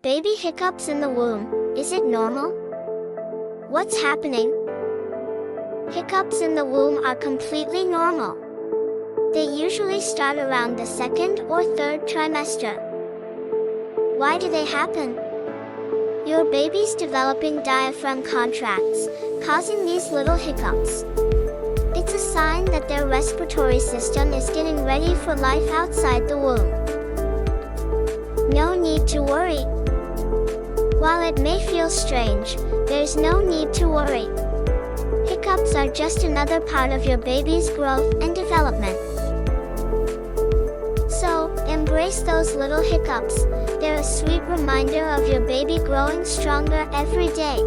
Baby hiccups in the womb, is it normal? What's happening? Hiccups in the womb are completely normal. They usually start around the second or third trimester. Why do they happen? Your baby's developing diaphragm contracts, causing these little hiccups. It's a sign that their respiratory system is getting ready for life outside the womb. No need to worry. While it may feel strange, there's no need to worry. Hiccups are just another part of your baby's growth and development. So, embrace those little hiccups. They're a sweet reminder of your baby growing stronger every day.